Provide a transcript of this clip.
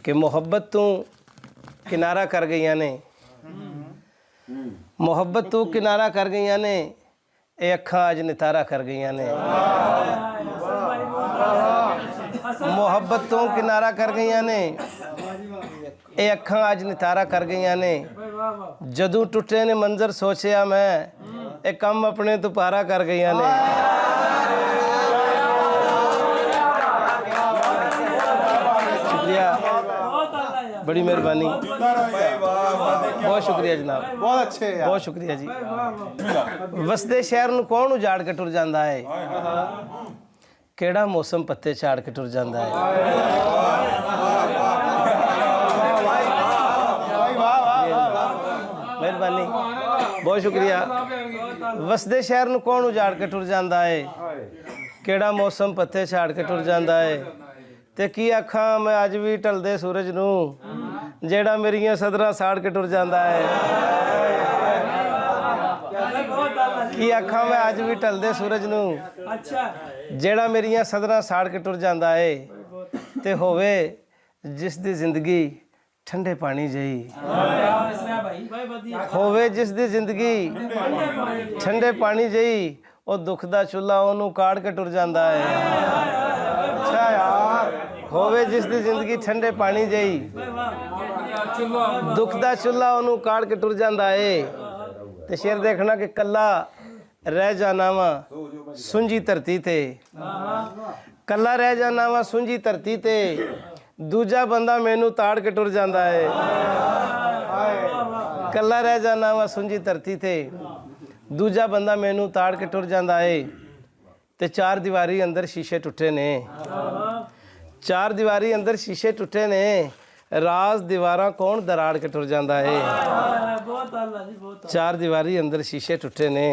कि मुहब्बत तू किनारा कर गई ने, मुहब्बत तू किनारा कर गई ने, ये अखा अज नितारा कर गई ने। मुहब्बत तू किनारा कर गई ने, ये अखा अज नितारा कर गई ने। जदू टुटे ने मंजर सोचिया मैं, ये कम अपने तो पारा कर गई ने। शुक्रिया, बड़ी मेहरबानी, बहुत शुक्रिया जनाब, बहुत अच्छे यार। बहुत शुक्रिया जी। वसदे शहर नूं कौन उजाड़ के टुर जांदा है, केड़ा मौसम पत्ते झाड़ के टुर जांदा है। मेहरबानी, बहुत शुक्रिया। वसदे शहर नूं कौन उजाड़ के टुर जांदा है, केड़ा मौसम पत्ते झाड़ के टुर जांदा है। ते की आखां मैं अज भी ढलदे सूरज नूं, जेड़ा मेरियां सदरां साड़ के टुर जांदा है। की आखां मैं अज भी ढलदे सूरज नूं, जेड़ा मेरियां सदरां साड़ के टुर जांदा है। ते होवे जिस दी जिंदगी ठंडे पानी जही, होवे जिस दी जिंदगी ठंडे पानी जही, ਉਹ ਦੁੱਖ ਦਾ ਚੁੱਲ੍ਹਾ ਉਹਨੂੰ ਕਾੜ ਕੇ ਟੁਰ ਜਾਂਦਾ ਹੈ। ਅੱਛਾ ਯਾਰ, ਹੋਵੇ ਜਿਸ ਦੀ ਜ਼ਿੰਦਗੀ ਠੰਡੇ ਪਾਣੀ ਜਈ, ਦੁੱਖ ਦਾ ਚੁੱਲ੍ਹਾ ਉਹਨੂੰ ਕਾੜ ਕੇ ਟੁਰ ਜਾਂਦਾ ਹੈ। ਤੇ ਸ਼ੇਰ ਦੇਖਣਾ ਕਿ ਕੱਲਾ ਰਹਿ ਜਾਣਾ ਵਾ ਸੁੰਜੀ ਧਰਤੀ ਤੇ, ਕੱਲਾ ਰਹਿ ਜਾਣਾ ਵਾ ਸੁੰਜੀ ਧਰਤੀ ਤੇ, ਦੂਜਾ ਬੰਦਾ ਮੈਨੂੰ ਤਾੜ ਕੇ ਟੁਰ ਜਾਂਦਾ ਹੈ। ਕੱਲਾ ਰਹਿ ਜਾਣਾ ਵਾ ਸੁੰਜੀ ਧਰਤੀ ਤੇ, दूजा बंदा मैनू ताड़ के टुर जांदा है। ते चार दीवारी अंदर शीशे टुटे ने, चार दीवारी अंदर शीशे टुटे ने, राज दीवारां कौन दराड़ के टुर जांदा है। चार दीवारी अंदर शीशे टुटे ने।